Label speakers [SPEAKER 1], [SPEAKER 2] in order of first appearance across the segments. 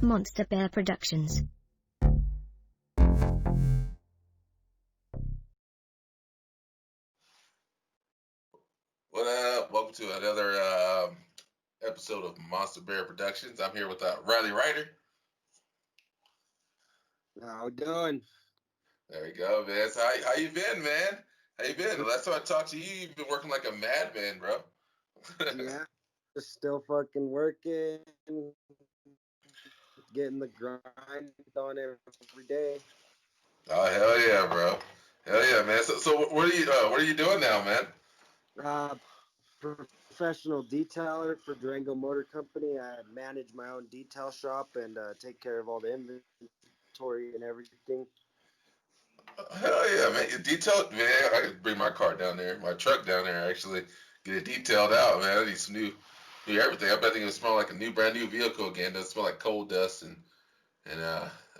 [SPEAKER 1] Monster Bear Productions.
[SPEAKER 2] What up? Welcome to another episode of Monster Bear Productions. I'm here with Ryder.
[SPEAKER 3] How we doing?
[SPEAKER 2] There we go, man. So how you been, man? How you been? Last time I talked to you, you've been working like a madman, bro.
[SPEAKER 3] Yeah, just still fucking working, getting the grind on every day.
[SPEAKER 2] Oh hell yeah, bro. Hell yeah, man. So what are you doing now, man?
[SPEAKER 3] Uh, Professional detailer for Durango Motor Company. I manage my own detail shop and take care of all the inventory and everything.
[SPEAKER 2] Hell yeah, man. You detailed, man. I could bring my car down there, my truck down there, actually get it detailed out, man. I need some new everything. I bet it can smell like a brand new vehicle again. It doesn't smell like coal dust and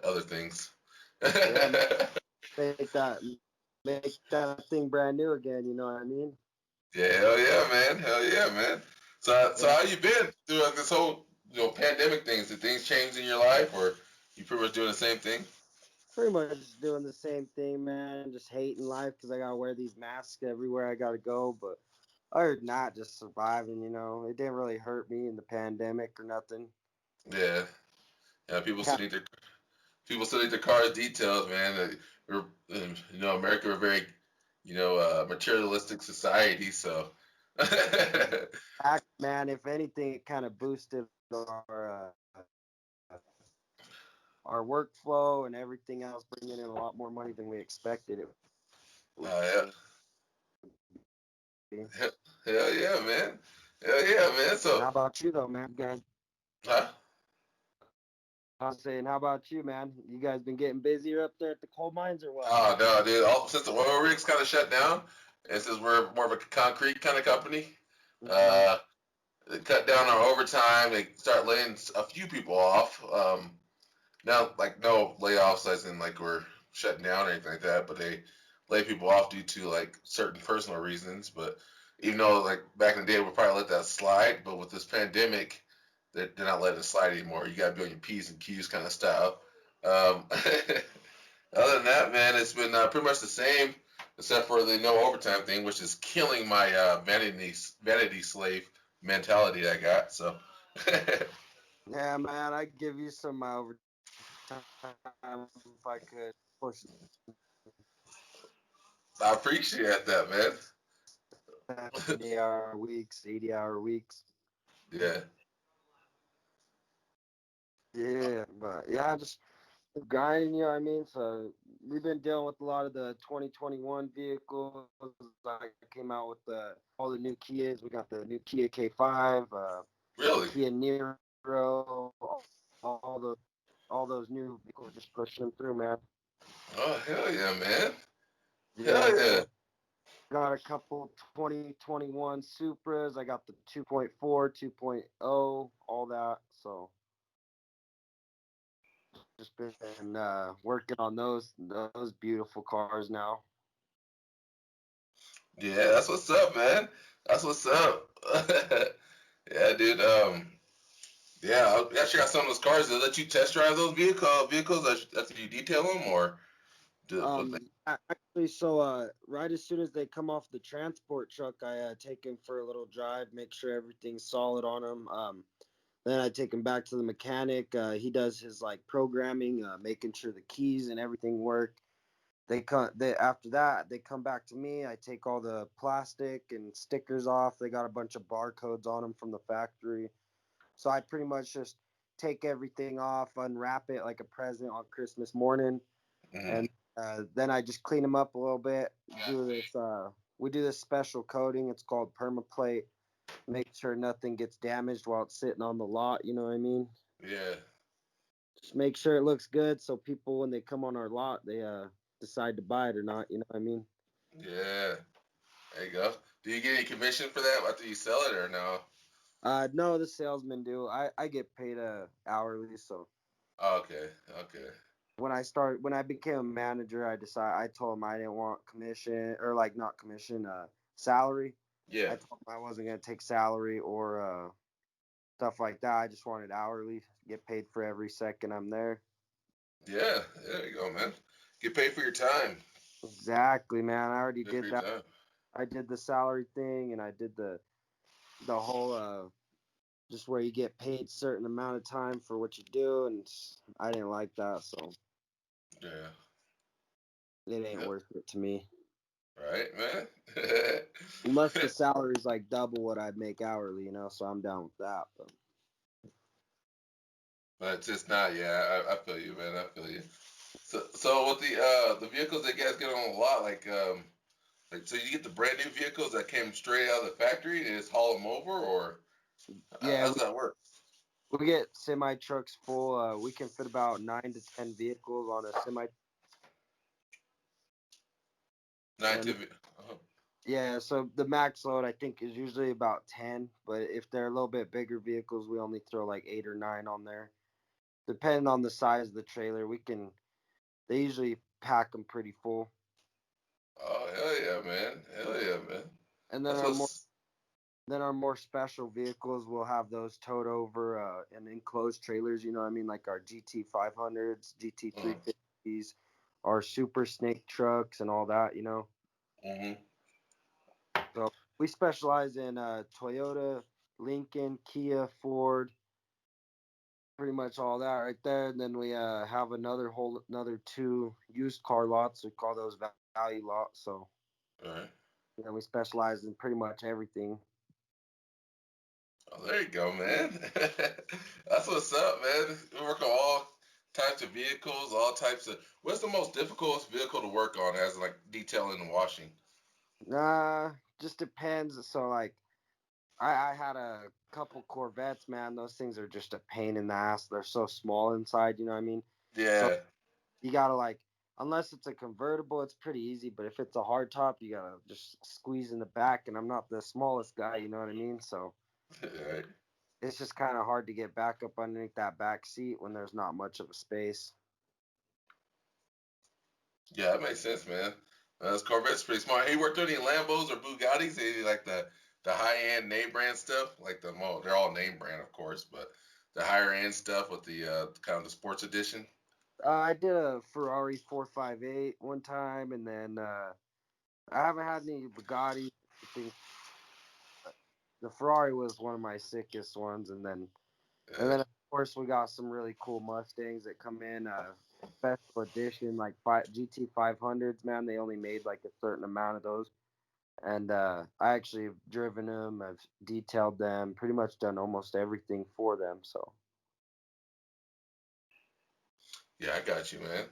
[SPEAKER 2] other things.
[SPEAKER 3] Yeah, make that thing brand new again. You know what I mean?
[SPEAKER 2] Yeah, hell yeah, man. Hell yeah, man. So
[SPEAKER 3] Yeah.
[SPEAKER 2] how you been through this whole pandemic things? Did things change in your life, or you pretty much doing the same thing?
[SPEAKER 3] Pretty much just doing the same thing, man. Just hating life because I gotta wear these masks everywhere I gotta go. But other than that, just surviving. It didn't really hurt me in the pandemic or nothing.
[SPEAKER 2] Yeah, yeah.
[SPEAKER 3] Ca-
[SPEAKER 2] People still need their cars detailed, man. America, we're very materialistic society, so.
[SPEAKER 3] Man, if anything, it kind of boosted our workflow and everything else, bringing in a lot more money than we expected it would
[SPEAKER 2] Yeah.
[SPEAKER 3] be.
[SPEAKER 2] Hell yeah, man. Hell yeah, man.
[SPEAKER 3] And how
[SPEAKER 2] So,
[SPEAKER 3] about you, though, man? You guys,
[SPEAKER 2] huh?
[SPEAKER 3] I was saying, how about you, man? You guys been getting busier up there at the coal mines or what?
[SPEAKER 2] Oh no, dude. Since the oil rigs kind of shut down, and since we're more of a concrete kind of company,
[SPEAKER 3] Mm-hmm.
[SPEAKER 2] uh, they cut down our overtime. They start laying a few people off. Now, like no layoffs, as in like we're shutting down or anything like that, but they lay people off due to like certain personal reasons. But even though like back in the day we probably let that slide, but with this pandemic, they're not letting it slide anymore. You got to be on your P's and Q's kind of style. Other than that, man, it's been pretty much the same, except for the no overtime thing, which is killing my vanity slave mentality I got. So,
[SPEAKER 3] Yeah, man, I'd give you some overtime if I could push
[SPEAKER 2] I appreciate that, man.
[SPEAKER 3] 70-hour weeks, 80-hour weeks.
[SPEAKER 2] Yeah,
[SPEAKER 3] Yeah, but yeah, just grinding, you know what I mean? So we've been dealing with a lot of the 2021 vehicles. I came out with all the new Kias. We got the new Kia K5,
[SPEAKER 2] really.
[SPEAKER 3] Kia Niro, all the all those new vehicles, just pushing them through, man.
[SPEAKER 2] Oh hell yeah, man.
[SPEAKER 3] Yeah,
[SPEAKER 2] Hell yeah.
[SPEAKER 3] so got a couple 2021 Supras. I got the 2.4, 2.0, all that. So just been working on those beautiful cars now.
[SPEAKER 2] Yeah, that's what's up, man. That's what's up. Yeah, dude. Yeah, I actually got some of those cars. They let you test drive those vehicles after you detail them, or do.
[SPEAKER 3] Actually, so right as soon as they come off the transport truck, I take him for a little drive, make sure everything's solid on him. Then I take him back to the mechanic. He does his like programming, making sure the keys and everything work. After that they come back to me. I take all the plastic and stickers off. They got a bunch of barcodes on them from the factory. So I pretty much just take everything off, unwrap it like a present on Christmas morning,
[SPEAKER 2] Mhm.
[SPEAKER 3] and then I just clean them up a little bit. Do this. We do this special coating. It's called permaplate. Make sure nothing gets damaged while it's sitting on the lot. You know what I mean?
[SPEAKER 2] Yeah.
[SPEAKER 3] Just make sure it looks good, so people when they come on our lot, they decide to buy it or not. You know what I mean?
[SPEAKER 2] Yeah. There you go. Do you get any commission for that after you sell it or no?
[SPEAKER 3] No, the salesmen do. I get paid hourly, so
[SPEAKER 2] Oh, okay. Okay.
[SPEAKER 3] when I became a manager, I told him I didn't want commission or like not commission, salary.
[SPEAKER 2] Yeah.
[SPEAKER 3] I told him I wasn't gonna take salary or stuff like that. I just wanted hourly, get paid for every second I'm there.
[SPEAKER 2] Yeah, there you go, man. Get paid for your time.
[SPEAKER 3] Exactly, man. I already
[SPEAKER 2] Pay for
[SPEAKER 3] did
[SPEAKER 2] your
[SPEAKER 3] that.
[SPEAKER 2] time.
[SPEAKER 3] I did the salary thing, and I did the whole just where you get paid certain amount of time for what you do, and I didn't like that, so
[SPEAKER 2] Yeah.
[SPEAKER 3] it ain't
[SPEAKER 2] Yep.
[SPEAKER 3] worth it to me.
[SPEAKER 2] Right, man.
[SPEAKER 3] Unless the salary's like double what I'd make hourly, so I'm down with that. But
[SPEAKER 2] But it's just not. Yeah, I feel you, man. I feel you. So with the vehicles that you guys get on a lot, like so you get the brand new vehicles that came straight out of the factory and just haul them over, or
[SPEAKER 3] yeah,
[SPEAKER 2] how's that work?
[SPEAKER 3] we get semi trucks full. We can fit about 9 to 10 vehicles on a semi.
[SPEAKER 2] Nine
[SPEAKER 3] And
[SPEAKER 2] to. Uh-huh.
[SPEAKER 3] yeah, so the max load I think is usually about 10, but if they're a little bit bigger vehicles, we only throw like 8 or 9 on there. Depending on the size of the trailer, they usually pack them pretty full.
[SPEAKER 2] Oh hell yeah, man! Hell yeah, man!
[SPEAKER 3] And then
[SPEAKER 2] That's what's.
[SPEAKER 3] our more special vehicles, we'll have those towed over in enclosed trailers, you know what I mean, like our GT 500s, GT
[SPEAKER 2] Uh,
[SPEAKER 3] 350s, our Super Snake trucks and all that.
[SPEAKER 2] mm-hmm.
[SPEAKER 3] So we specialize in Toyota, Lincoln, Kia, Ford, pretty much all that right there. And then we have another 2 used car lots. We call those value lots. So
[SPEAKER 2] All right.
[SPEAKER 3] we specialize in pretty much everything.
[SPEAKER 2] Oh, there you go, man. That's what's up, man. We work on all types of vehicles, all types of. What's the most difficult vehicle to work on as like detailing and washing?
[SPEAKER 3] Just depends. So like I had a couple Corvettes, man. Those things are just a pain in the ass. They're so small inside, you know what I mean? So
[SPEAKER 2] Yeah,
[SPEAKER 3] you gotta unless it's a convertible, it's pretty easy. But if it's a hardtop, you gotta just squeeze in the back. And I'm not the smallest guy, you know what I mean? So
[SPEAKER 2] right.
[SPEAKER 3] it's just kind of hard to get back up underneath that back seat when there's not much of a space.
[SPEAKER 2] Yeah, that makes sense, man. This Corvette's pretty smart. Hey, you worked on any Lambos or Bugattis? Any like the high end name brand stuff? Like they're all name brand, of course, but the higher end stuff with the kind of the sports edition.
[SPEAKER 3] I did a Ferrari 458 one time, and then I haven't had any Bugatti. I think the Ferrari was one of my sickest ones, and then of course we got some really cool Mustangs that come in special edition like GT 500s. Man, they only made like a certain amount of those, and I actually have driven them. I've detailed them, pretty much done almost everything for them. So,
[SPEAKER 2] Yeah, I got you, man.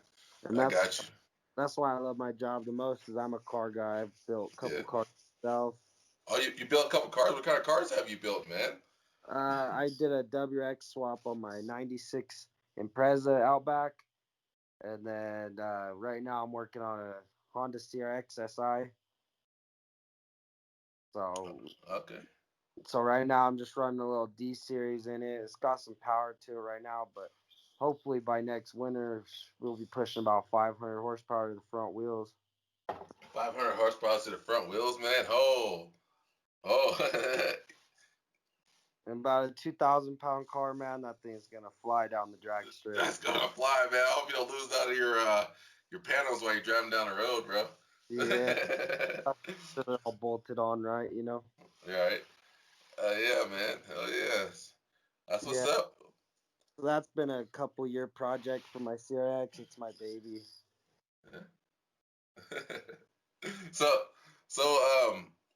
[SPEAKER 3] and
[SPEAKER 2] I got you.
[SPEAKER 3] that's why I love my job the most, is I'm a car guy. I've built a couple
[SPEAKER 2] Yeah.
[SPEAKER 3] cars myself.
[SPEAKER 2] Oh, you built a couple cars. What kind of cars have you built, man?
[SPEAKER 3] I did a WX swap on my '96 Impreza Outback, and then right now I'm working on a Honda CRX SI. So
[SPEAKER 2] Okay.
[SPEAKER 3] so right now I'm just running a little D series in it. It's got some power to it right now, but hopefully by next winter we'll be pushing about 500 horsepower to the front wheels.
[SPEAKER 2] 500 horsepower to the front wheels, man. Oh, oh.
[SPEAKER 3] And about a 2,000 pound car, man, that thing's gonna fly down the drag strip.
[SPEAKER 2] That's gonna fly, man. I hope you don't lose out of your panels while you're driving down the road, bro.
[SPEAKER 3] Yeah, they're all bolted on right.
[SPEAKER 2] Right. Yeah, man. Hell yes. That's what's
[SPEAKER 3] Yeah,
[SPEAKER 2] up.
[SPEAKER 3] so that's been a couple year project for my CRX. It's my baby.
[SPEAKER 2] so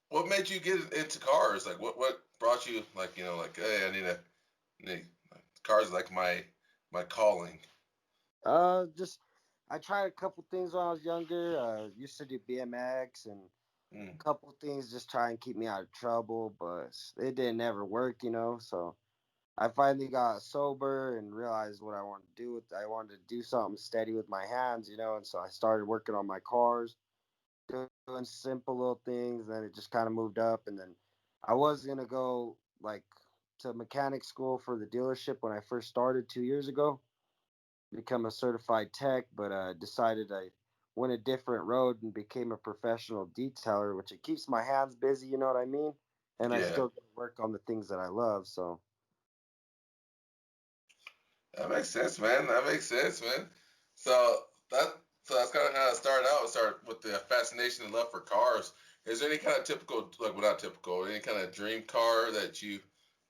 [SPEAKER 2] what made you get into cars? Like what brought you like hey, I need cars like my calling.
[SPEAKER 3] Just I tried a couple things when I was younger. Used to do BMX and
[SPEAKER 2] Mm,
[SPEAKER 3] a couple things just try and keep me out of trouble, but it didn't ever work. So I finally got sober and realized what I wanted to do. I wanted to do something steady with my hands. And so I started working on my cars, doing simple little things. Then it just kind of moved up, and then I was gonna go like to mechanic school for the dealership when I first started 2 years ago, become a certified tech, but decided I went a different road and became a professional detailer, which it keeps my hands busy, you know what I mean? And I
[SPEAKER 2] yeah.
[SPEAKER 3] still get to work on the things that I love. So
[SPEAKER 2] That makes sense, man. That makes sense, man. So that so that's kind of how it started out. It started with the fascination and love for cars. Is there any kind of typical, like, well, not typical, any kind of dream car that you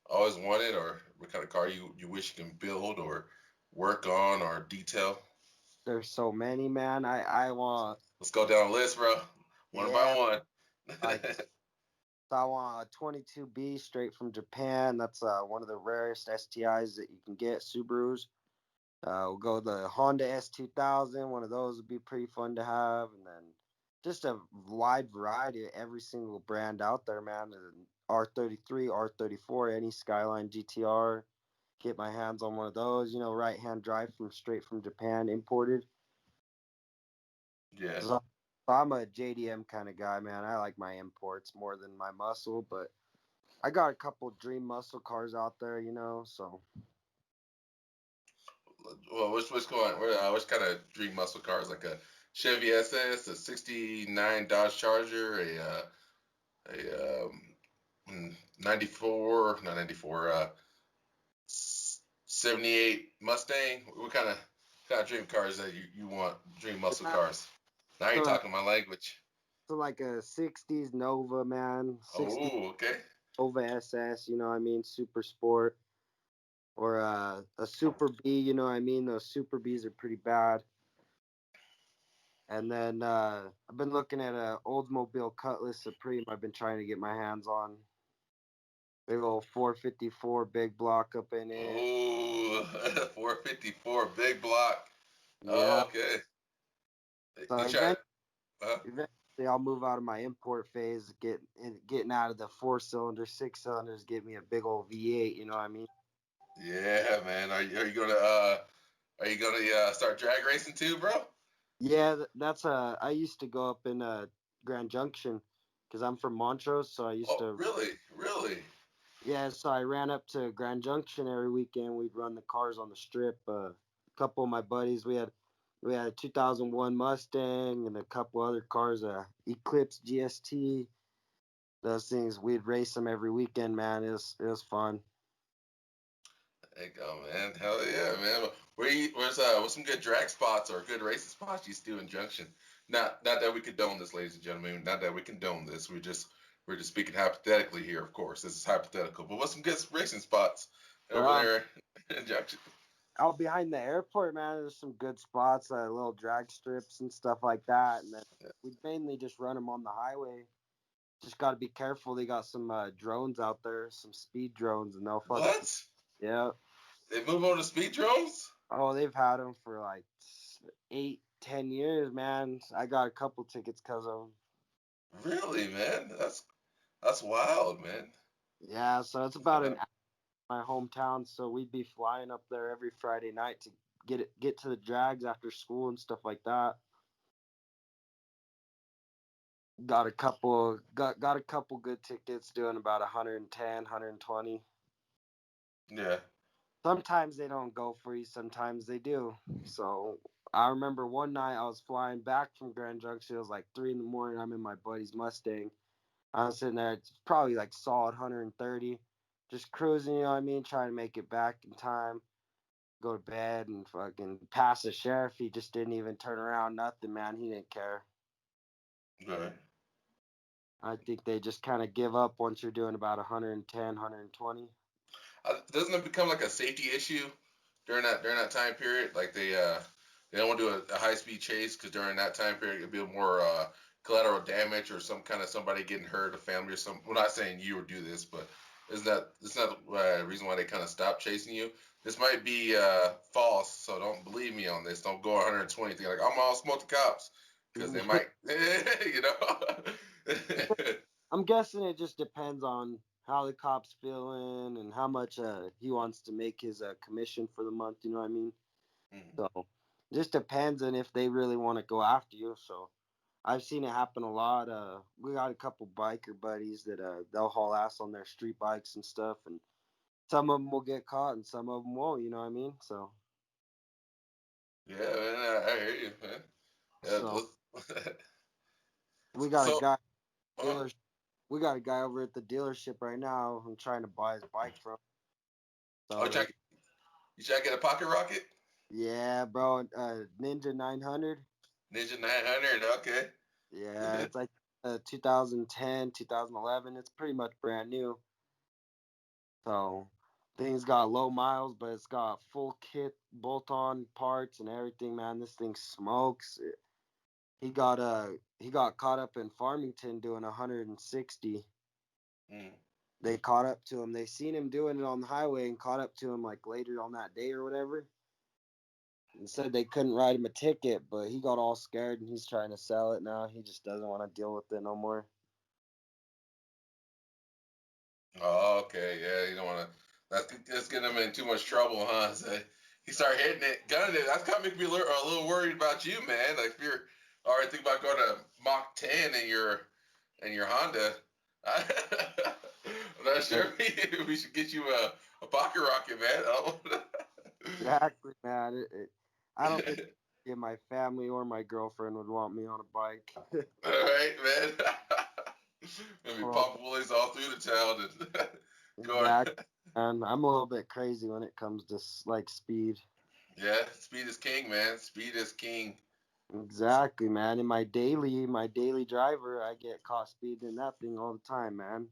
[SPEAKER 2] always wanted, or what kind of car you wish you can build or work on or detail?
[SPEAKER 3] There's so many, man. I want,
[SPEAKER 2] Let's go down the list, bro. One
[SPEAKER 3] yeah,
[SPEAKER 2] by one.
[SPEAKER 3] like I want a 22B straight from Japan. That's one of the rarest STIs that you can get. Subarus. We'll go the Honda S2000. One of those would be pretty fun to have, and then just a wide variety of every single brand out there, man. R33, R34, any Skyline GTR. Get my hands on one of those. Right hand drive from straight from Japan, imported.
[SPEAKER 2] Yeah.
[SPEAKER 3] So I'm a JDM kind of guy, man. I like my imports more than my muscle, but I got a couple dream muscle cars out there, so
[SPEAKER 2] Well, which going? Which kind of dream muscle cars? Like a Chevy SS, a '69 Dodge Charger, a 94, not 94, 78 Mustang. What kind of dream cars that you want? Dream muscle cars. Now you're
[SPEAKER 3] so,
[SPEAKER 2] talking my language.
[SPEAKER 3] so like a 60s Nova, man. 60s
[SPEAKER 2] Oh, okay.
[SPEAKER 3] Nova SS, what I mean? Super Sport. Or a Super B, what I mean? Those Super Bs are pretty bad. And then I've been looking at a Oldsmobile Cutlass Supreme I've been trying to get my hands on. Big old 454 big block up in it.
[SPEAKER 2] Oh, 454 big block. Oh,
[SPEAKER 3] Yeah.
[SPEAKER 2] okay.
[SPEAKER 3] So
[SPEAKER 2] You try. Huh?
[SPEAKER 3] eventually I'll move out of my import phase, getting out of the 4 cylinder, 6 cylinders, get me a big old V8, you know what I mean?
[SPEAKER 2] Yeah, man. Are you gonna start drag racing too, bro?
[SPEAKER 3] Yeah, that's I used to go up in Grand Junction because I'm from Montrose, so I used
[SPEAKER 2] Oh,
[SPEAKER 3] to.
[SPEAKER 2] really? Really?
[SPEAKER 3] Yeah, so I ran up to Grand Junction every weekend. We'd run the cars on the strip. A couple of my buddies, we had a 2001 Mustang and a couple other cars, Eclipse GST. Those things we'd race them every weekend, man. It was fun.
[SPEAKER 2] There you go, man. Hell yeah, man. What's some good drag spots or good racing spots you still in Junction? Not that we condone this, ladies and gentlemen. Not that we condone this. We're just speaking hypothetically here, of course. This is hypothetical. But what's some good racing spots over
[SPEAKER 3] Well,
[SPEAKER 2] there in Junction?
[SPEAKER 3] out behind the airport, man, there's some good spots, little drag strips and stuff like that. And then we mainly just run them on the highway. Just got to be careful. They got some drones out there, some speed drones, and they'll fuck.
[SPEAKER 2] What?
[SPEAKER 3] Yeah.
[SPEAKER 2] They move on to speed drones?
[SPEAKER 3] Oh, they've had them for like 8, 10 years, man. I got a couple tickets because of them.
[SPEAKER 2] Really, man? That's wild, man.
[SPEAKER 3] Yeah, so it's about an hour from my hometown. So we'd be flying up there every Friday night to get to the drags after school and stuff like that. Got a couple good tickets doing about 110, 120.
[SPEAKER 2] Yeah.
[SPEAKER 3] Sometimes they don't go free, sometimes they do. So I remember one night I was flying back from Grand Junction. It was like 3 in the morning. I'm in my buddy's Mustang. I was sitting there, it's probably like solid 130, just cruising, you know what I mean, trying to make it back in time, go to bed and fucking pass the sheriff. He just didn't even turn around, nothing, man. He didn't care.
[SPEAKER 2] Right.
[SPEAKER 3] I think they just kind of give up once you're doing about 110, 120.
[SPEAKER 2] Doesn't it become like a safety issue during that time period? Like they don't want to do a high speed chase because during that time period it'd be more collateral damage or some kind of somebody getting hurt, a family or something. We're not saying you would do this, but isn't that the reason why they kind of stop chasing you? This might be false, so don't believe me on this. Don't go 120 thinking like I'm all smoke the cops because they might, you know.
[SPEAKER 3] I'm guessing it just depends on how the cop's feeling and how much he wants to make his commission for the month, you know what I mean?
[SPEAKER 2] Mhm.
[SPEAKER 3] So it just depends on if they really want to go after you. So I've seen it happen a lot. We got a couple biker buddies that they'll haul ass on their street bikes and stuff, and some of them will get caught and some of them won't. You know what I mean? So,
[SPEAKER 2] Yeah, man, I hear you, man.
[SPEAKER 3] so
[SPEAKER 2] Yeah,
[SPEAKER 3] we got a
[SPEAKER 2] so,
[SPEAKER 3] guy
[SPEAKER 2] uh,
[SPEAKER 3] dealer. We got a guy over at the dealership right now. I'm trying to buy his bike from.
[SPEAKER 2] oh,
[SPEAKER 3] So
[SPEAKER 2] check. You try to get a pocket rocket?
[SPEAKER 3] Yeah, bro. Ninja 900.
[SPEAKER 2] Ninja 900. Okay.
[SPEAKER 3] Yeah, it's like 2010, 2011. It's pretty much brand new. So thing's got low miles, but it's got full kit, bolt-on parts and everything. Man, this thing smokes. He got caught up in Farmington doing 160.
[SPEAKER 2] Mm.
[SPEAKER 3] They caught up to him. They seen him doing it on the highway and caught up to him like later on that day or whatever. And said they couldn't write him a ticket, but he got all scared and he's trying to sell it now. He just doesn't want to deal with it no more.
[SPEAKER 2] Oh, okay. Yeah, you don't want to. That's getting him in too much trouble, huh? So he started hitting it, gunning it. That's kind of making me a little worried about you, man. Like if you're already thinking about going to Mach 10 in your Honda, I'm not sure we should get you a pocket rocket, man.
[SPEAKER 3] Exactly, man. I don't think my family or my girlfriend would want me on a bike.
[SPEAKER 2] All right, man. Maybe
[SPEAKER 3] Well,
[SPEAKER 2] pop willies all through the town and going.
[SPEAKER 3] exactly. And I'm a little bit crazy when it comes to like speed.
[SPEAKER 2] Yeah, speed is king, man. Speed is king.
[SPEAKER 3] Exactly, man. In my daily driver, I get caught speeding in that thing all the time, man.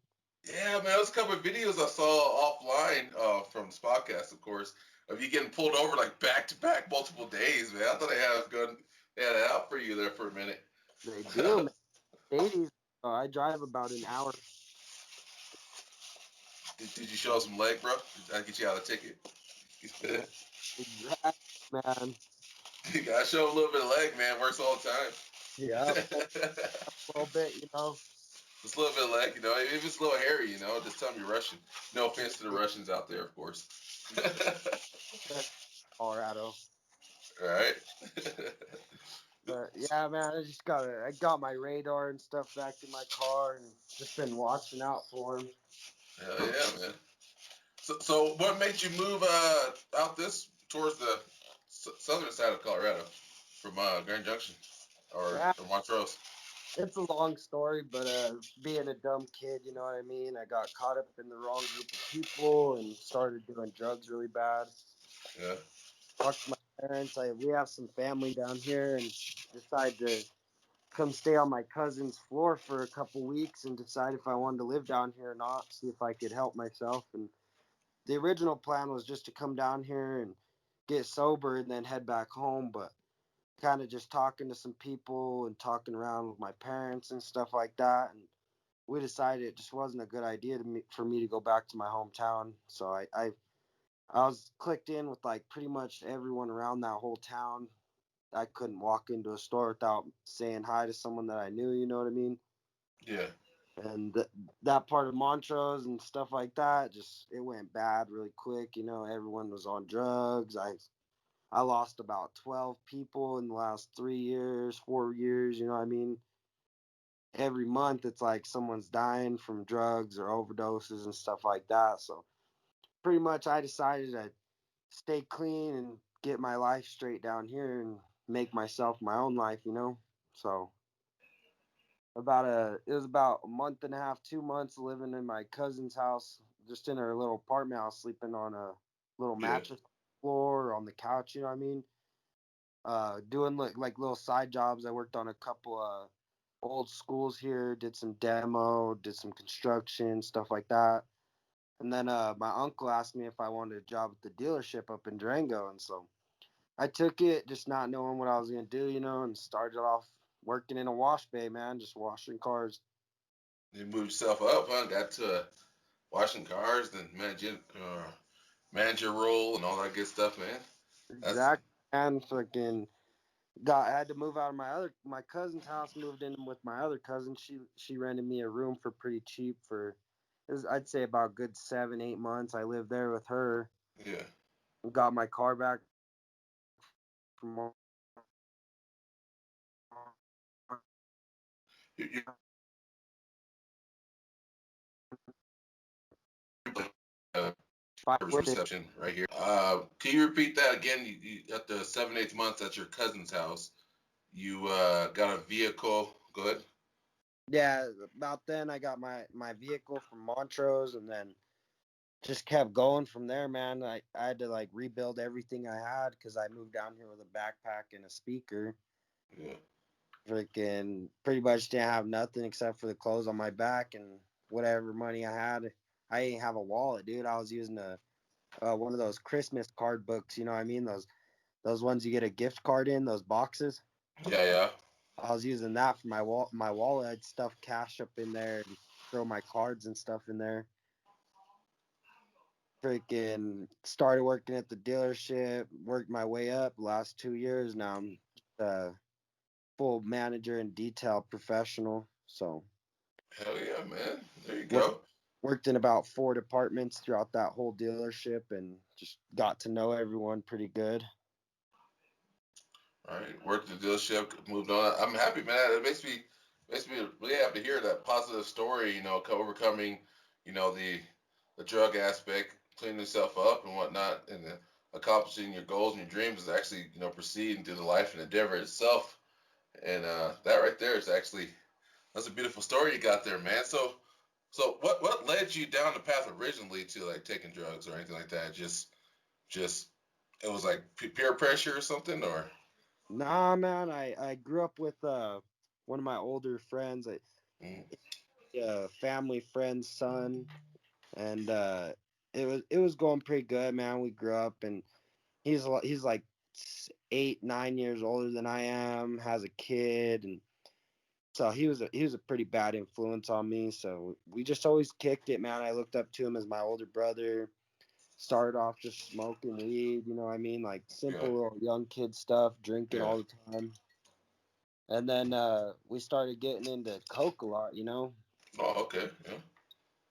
[SPEAKER 2] Yeah, man, there's a couple of videos I saw offline from this podcast, of course, of you getting pulled over like back to back multiple days, man. I thought they had it out for you there for a minute.
[SPEAKER 3] They do, man. 80s. I drive about an hour.
[SPEAKER 2] Did you show some leg, bro? Did I get you out of the ticket?
[SPEAKER 3] Yeah, exactly, man.
[SPEAKER 2] You gotta show a little bit of leg, man. Works all the time.
[SPEAKER 3] Yeah, a little bit,
[SPEAKER 2] Just a little bit of leg, you know. If it's a little hairy, you know, just tell me you're Russian. No offense to the Russians out there, of course.
[SPEAKER 3] Colorado.
[SPEAKER 2] All right.
[SPEAKER 3] But yeah, man, I got my radar and stuff back in my car and just been watching out for him.
[SPEAKER 2] Hell yeah, man. So what made you move out this towards the southern side of Colorado from Grand Junction
[SPEAKER 3] Yeah,
[SPEAKER 2] or Montrose?
[SPEAKER 3] it's a long story, but being a dumb kid, you know what I mean? I got caught up in the wrong group of people and started doing drugs really bad.
[SPEAKER 2] Yeah,
[SPEAKER 3] Talked to my parents. We have some family down here and decided to come stay on my cousin's floor for a couple weeks and decide if I wanted to live down here or not, see if I could help myself. And the original plan was just to come down here and get sober and then head back home, but kind of just talking to some people and talking around with my parents and stuff like that, and we decided it just wasn't a good idea for me to go back to my hometown. So I was clicked in with like pretty much everyone around that whole town. I couldn't walk into a store without saying hi to someone that I knew, you know what I mean?
[SPEAKER 2] yeah,
[SPEAKER 3] And that part of Montrose and stuff like that, just it went bad really quick. Everyone was on drugs. I lost about 12 people in the last 3 years, 4 years. You know what I mean? Every month it's like someone's dying from drugs or overdoses and stuff like that. So pretty much I decided to stay clean and get my life straight down here and make myself my own life. So it was about a month and a half, 2 months living in my cousin's house, just in her little apartment house, sleeping on a little
[SPEAKER 2] yeah,
[SPEAKER 3] mattress floor or on the couch, you know what I mean? Doing like little side jobs. I worked on a couple of old schools here, did some demo, did some construction, stuff like that. And then my uncle asked me if I wanted a job at the dealership up in Durango, and so I took it, just not knowing what I was gonna do, and started off working in a wash bay, man, just washing cars.
[SPEAKER 2] you moved yourself up, huh? Got to washing cars, then manager role and all that good stuff, man. That's
[SPEAKER 3] Exactly. And fucking got I had to move out of my cousin's house, moved in with my other cousin. She rented me a room for pretty cheap for I'd say about a good 7, 8 months. I lived there with her.
[SPEAKER 2] yeah.
[SPEAKER 3] Got my car back from
[SPEAKER 2] You uh, service
[SPEAKER 3] with it.
[SPEAKER 2] reception right here. Can you repeat that again? At the 7 8 months at your cousin's house, you got a vehicle. Go ahead.
[SPEAKER 3] Yeah, about then I got my vehicle from Montrose, and then just kept going from there, man. I had to like rebuild everything I had because I moved down here with a backpack and a speaker.
[SPEAKER 2] Yeah.
[SPEAKER 3] Freaking pretty much didn't have nothing except for the clothes on my back and whatever money I had. I didn't have a wallet, dude. I was using one of those Christmas card books. You know what I mean? Those ones you get a gift card in, those boxes.
[SPEAKER 2] Yeah, yeah.
[SPEAKER 3] I was using that for my wallet. I'd stuff cash up in there and throw my cards and stuff in there. Freaking started working at the dealership, worked my way up. Last 2 years now, I'm a full manager and detail professional. So
[SPEAKER 2] Hell yeah, man. There you
[SPEAKER 3] worked
[SPEAKER 2] go.
[SPEAKER 3] worked in about 4 departments throughout that whole dealership, and just got to know everyone pretty good.
[SPEAKER 2] All right. Worked the dealership, moved on. I'm happy, man. It makes me really happy to hear that positive story. Overcoming, the drug aspect, cleaning yourself up and whatnot, and accomplishing your goals and your dreams is actually, proceeding through the life and endeavor itself. And that right there is actually that's a beautiful story you got there, man. So what led you down the path originally to like taking drugs or anything like that? Just it was like peer pressure or something, or
[SPEAKER 3] Nah, man, I grew up with one of my older friends,
[SPEAKER 2] mm,
[SPEAKER 3] a family friend's son, and it was going pretty good, man. We grew up, and he's like 8, 9 years older than I am, has a kid, and so he was a pretty bad influence on me. So we just always kicked it, man. I looked up to him as my older brother. Started off just smoking weed, you know what I mean? Like
[SPEAKER 2] yeah?
[SPEAKER 3] simple little young kid stuff, drinking
[SPEAKER 2] Yeah.
[SPEAKER 3] all the time. And then we started getting into coke a lot, you know.
[SPEAKER 2] Oh, okay. Yeah.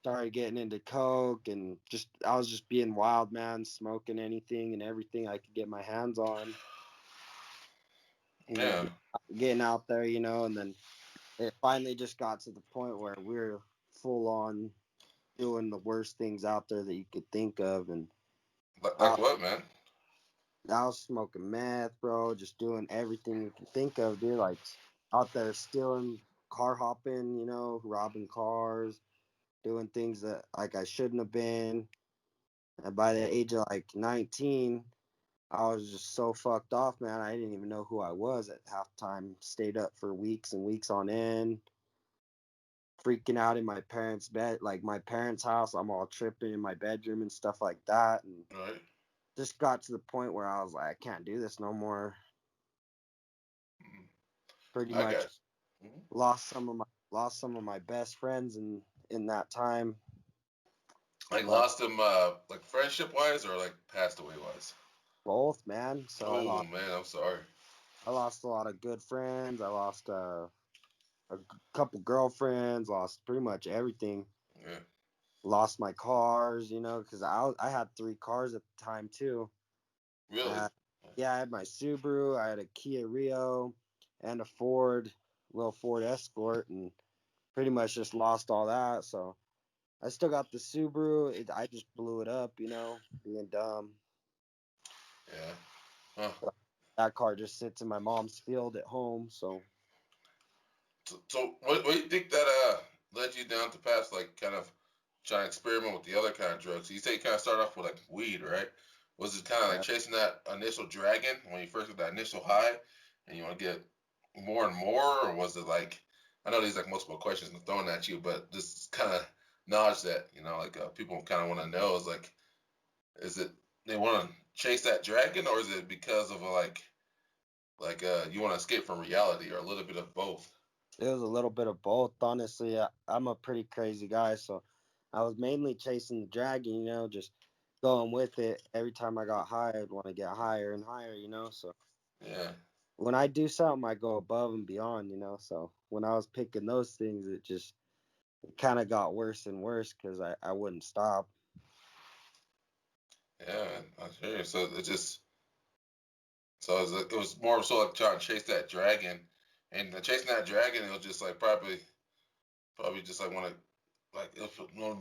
[SPEAKER 3] Started getting into coke, and just I was just being wild, man, smoking anything and everything I could get my hands on, and
[SPEAKER 2] Yeah.
[SPEAKER 3] getting out there, you know. And then it finally just got to the point where we are full on doing the worst things out there that you could think of. And
[SPEAKER 2] Like
[SPEAKER 3] I,
[SPEAKER 2] what, man?
[SPEAKER 3] I was smoking meth, bro, just doing everything you can think of, dude. Like out there stealing, car hopping, you know, robbing cars, doing things that like I shouldn't have been. And by the age of like 19, I was just so fucked off, man. I didn't even know who I was at halftime. Stayed up for weeks and weeks on end, freaking out in my parents' bed, like my parents' house. I'm all tripping in my bedroom and stuff like that. And
[SPEAKER 2] Right.
[SPEAKER 3] just got to the point where I was like, I can't do this no more.
[SPEAKER 2] Mm,
[SPEAKER 3] Pretty
[SPEAKER 2] I
[SPEAKER 3] much
[SPEAKER 2] got you.
[SPEAKER 3] lost some of my best friends in that time.
[SPEAKER 2] Like
[SPEAKER 3] But
[SPEAKER 2] lost them, like friendship wise or like passed away wise.
[SPEAKER 3] both, man. So
[SPEAKER 2] Oh man, I'm sorry.
[SPEAKER 3] I lost a lot of good friends. I lost couple girlfriends. Lost pretty much everything.
[SPEAKER 2] Yeah.
[SPEAKER 3] Lost my cars, you know, because I had 3 cars at the time too.
[SPEAKER 2] Really?
[SPEAKER 3] Uh, yeah, I had my Subaru, I had a Kia Rio, and a Ford, little Ford Escort, and pretty much just lost all that. So I still got the Subaru. I just blew it up, you know, being dumb.
[SPEAKER 2] Yeah. Huh.
[SPEAKER 3] That car just sits in my mom's field at home. So
[SPEAKER 2] So what do you think that led you down to pass like kind of trying to experiment with the other kind of drugs? You say you kind of started off with like weed, right? Was it kind of like
[SPEAKER 3] yeah,
[SPEAKER 2] chasing that initial dragon when you first got that initial high, and you want to get more and more, or was it like I know these like multiple questions I'm throwing at you, but just kind of knowledge that like people kind of want to know is it they want to chase that dragon, or is it because of you want to escape from reality, or a little bit of both?
[SPEAKER 3] it was a little bit of both. Honestly, I'm a pretty crazy guy, so I was mainly chasing the dragon, you know, just going with it. Every time I got high, I'd want to get higher and higher, you know. So
[SPEAKER 2] Yeah.
[SPEAKER 3] when I do something, I go above and beyond, you know. So when I was picking those things, it kind of got worse and worse because I wouldn't stop.
[SPEAKER 2] Yeah, I hear you. It was more so like trying to chase that dragon, and chasing that dragon, it was just like probably just like want to like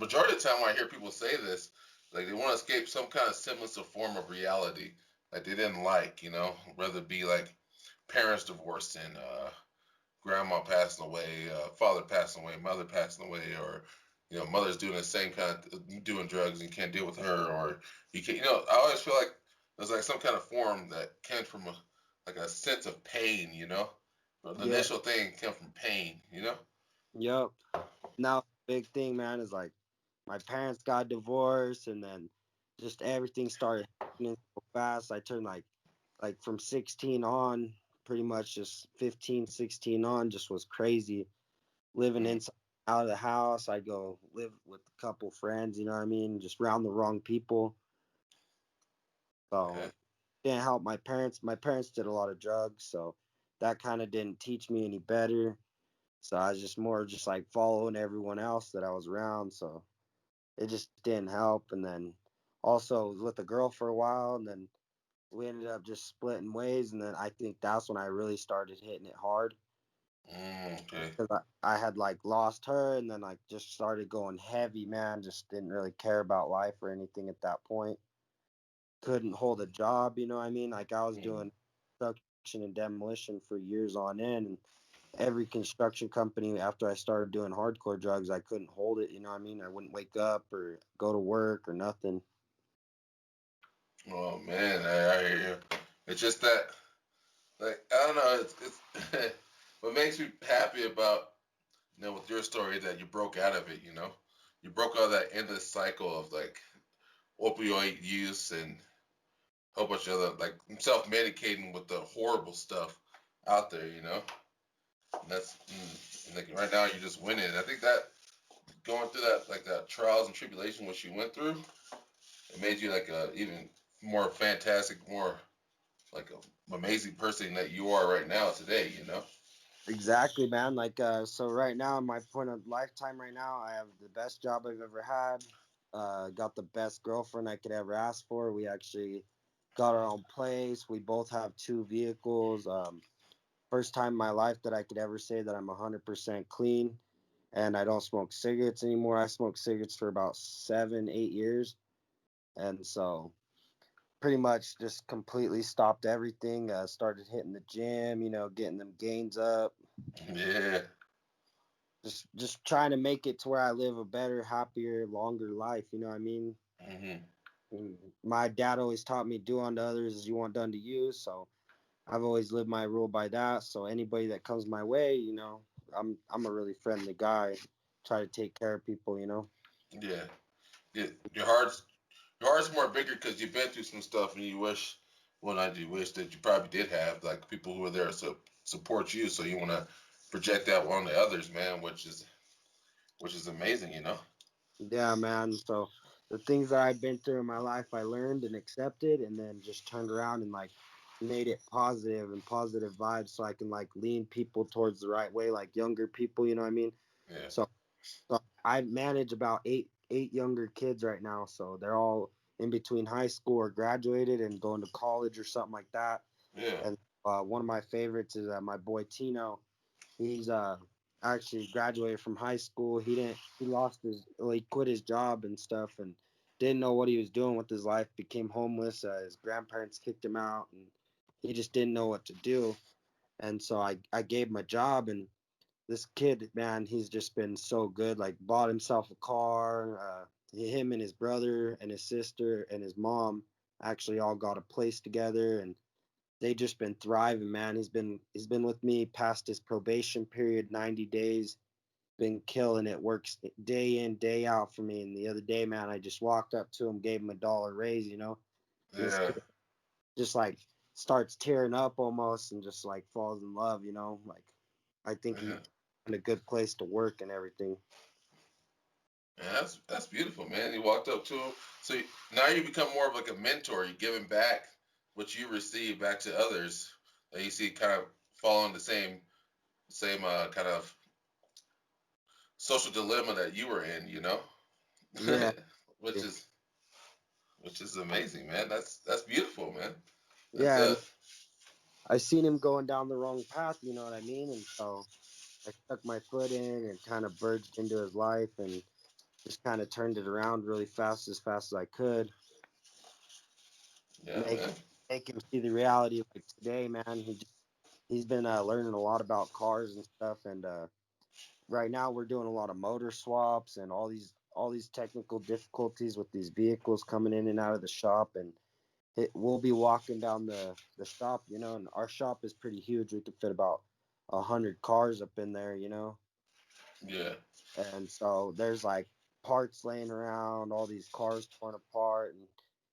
[SPEAKER 2] majority of the time when I hear people say this, like they want to escape some kind of semblance of form of reality, like they didn't like, whether it be like parents divorcing, grandma passing away, father passing away, mother passing away, or mother's doing the same kind of doing drugs and you can't deal with her, or you can't. I always feel like there's like some kind of form that came from like a sense of pain. But the
[SPEAKER 3] Yeah.
[SPEAKER 2] initial thing came from pain.
[SPEAKER 3] Yep. Now, big thing, man, is like my parents got divorced, and then just everything started happening so fast. I turned like from 16 on, pretty much just 15, 16 on, just was crazy. Living
[SPEAKER 2] Mm,
[SPEAKER 3] inside, out of the house. I go live with a couple friends, you know what I mean? Just around the wrong people. So
[SPEAKER 2] okay.
[SPEAKER 3] didn't help my parents. My parents did a lot of drugs, so that kind of didn't teach me any better. So I was just more just like following everyone else that I was around. So it just didn't help. And then also was with a girl for a while, and then we ended up just splitting ways. And then I think that's when I really started hitting it hard
[SPEAKER 2] Okay.
[SPEAKER 3] because I had like lost her, and then like just started going heavy, man. Just didn't really care about life or anything at that point. Couldn't hold a job, you know what I mean? Like I was
[SPEAKER 2] Mm,
[SPEAKER 3] doing construction and demolition for years on end, and every construction company after I started doing hardcore drugs, I couldn't hold it, you know what I mean? I wouldn't wake up or go to work or nothing.
[SPEAKER 2] oh man, I hear you. It's just that, like, I don't know. It's what makes me happy about with your story that you broke out of it. You broke out of that endless cycle of like opioid use and a whole bunch of other like self-medicating with the horrible stuff out there. And that's and like right now you're just winning. I think that going through that like that trials and tribulation which you went through, it made you like a even more fantastic, more like a amazing person that you are right now today.
[SPEAKER 3] Exactly, man. Like, so right now, in my point of lifetime right now, I have the best job I've ever had. Got the best girlfriend I could ever ask for. We actually got our own place. We both have two vehicles. First time in my life that I could ever say that I'm 100% clean and I don't smoke cigarettes anymore. I smoked cigarettes for about 7, 8 years. And so pretty much just completely stopped everything. Started hitting the gym, getting them gains up.
[SPEAKER 2] Yeah.
[SPEAKER 3] Just trying to make it to where I live a better, happier, longer life. You know what I mean?
[SPEAKER 2] Hmm.
[SPEAKER 3] And my dad always taught me do unto others as you want done to you. So I've always lived my rule by that. So anybody that comes my way, I'm a really friendly guy. Try to take care of people.
[SPEAKER 2] Yeah. Yeah. Your heart's more bigger because you've been through some stuff and you wish, well, not you wish that you probably did have like people who are there to support you. So you want to project that on the others, man, which is amazing.
[SPEAKER 3] Yeah, man. So the things that I've been through in my life, I learned and accepted, and then just turned around and like made it positive and positive vibes, so I can like lean people towards the right way, like younger people. You know what I mean?
[SPEAKER 2] Yeah.
[SPEAKER 3] So, so I manage about eight younger kids right now. So they're all in between high school or graduated and going to college or something like that.
[SPEAKER 2] Yeah.
[SPEAKER 3] And one of my favorites is my boy Tino. He's actually graduated from high school. He quit his job and stuff and didn't know what he was doing with his life. Became homeless. His grandparents kicked him out, and he just didn't know what to do. And so I gave him a job, and this kid, man, he's just been so good. Like bought himself a car. Him and his brother and his sister and his mom actually all got a place together, and they just been thriving, man. He's been with me past his probation period, 90 days. Been killing it. Works day in, day out for me. And the other day, man, I just walked up to him, gave him $1 raise. And this
[SPEAKER 2] Yeah.
[SPEAKER 3] kid just like starts tearing up almost and just like falls in love. Like I think he's
[SPEAKER 2] Yeah.
[SPEAKER 3] in a good place to work and everything.
[SPEAKER 2] Yeah, that's beautiful, man. You walked up to him, so now you become more of like a mentor. You're giving back what you receive back to others that you see kind of following the same kind of social dilemma that you were in.
[SPEAKER 3] Yeah.
[SPEAKER 2] which is which is amazing, man. That's beautiful, man. That's
[SPEAKER 3] Yeah. And I seen him going down the wrong path, you know what I mean? And so I stuck my foot in and kind of verged into his life and just kind of turned it around really fast as I could,
[SPEAKER 2] yeah,
[SPEAKER 3] make
[SPEAKER 2] man.
[SPEAKER 3] make him see the reality. Like today, man, he's been learning a lot about cars and stuff, and right now we're doing a lot of motor swaps and all these technical difficulties with these vehicles coming in and out of the shop, and we'll be walking down the shop, and our shop is pretty huge. We could fit about 100 cars up in there,
[SPEAKER 2] Yeah.
[SPEAKER 3] and so there's like parts laying around, all these cars torn apart, and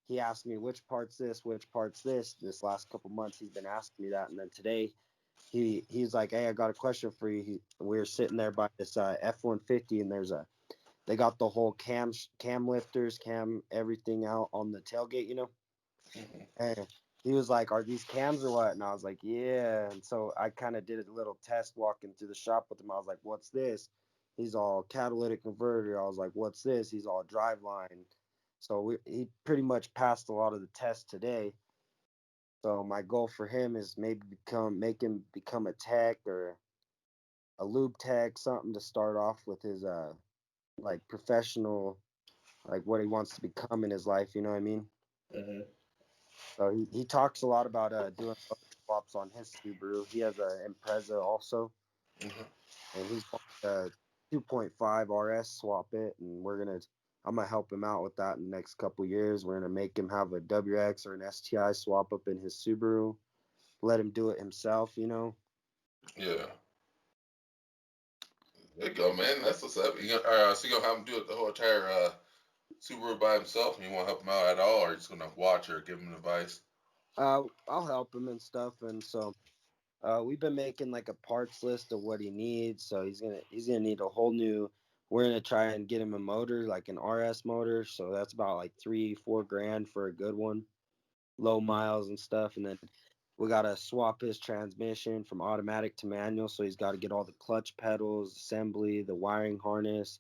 [SPEAKER 3] he asked me which part's this, which part's this. This last couple months he's been asking me that, and then today he's like, hey, I got a question for you. We were sitting there by this F-150, and they got the whole cam lifters, cam everything out on the tailgate,
[SPEAKER 2] Mm-hmm.
[SPEAKER 3] and he was like, are these cams or what? And I was like, yeah. And so I kind of did a little test walking through the shop with him. I was like, what's this? He's all catalytic converter. I was like, what's this? He's all driveline. So he pretty much passed a lot of the tests today. So my goal for him is maybe make him become a tech or a lube tech, something to start off with his like professional, like what he wants to become in his life. You know what I mean?
[SPEAKER 2] Mm-hmm.
[SPEAKER 3] So he talks a lot about doing motor swaps on his Subaru. He has a Impreza also,
[SPEAKER 2] Mm-hmm.
[SPEAKER 3] and he's going to 2.5 RS swap it, and I'm gonna help him out with that in the next couple years. We're gonna make him have a WX or an STI swap up in his Subaru. Let him do it himself.
[SPEAKER 2] Yeah. There you go, man. That's what's up. So you gonna have him do it the whole entire Subaru by himself, and you won't help him out at all, or just gonna watch or give him advice?
[SPEAKER 3] I'll help him and stuff, and so we've been making like a parts list of what he needs. So he's gonna need a whole new. We're gonna try and get him a motor, like an RS motor. So that's about like 3-4 grand for a good one, low miles and stuff. And then we gotta swap his transmission from automatic to manual. So he's got to get all the clutch pedals, assembly, the wiring harness,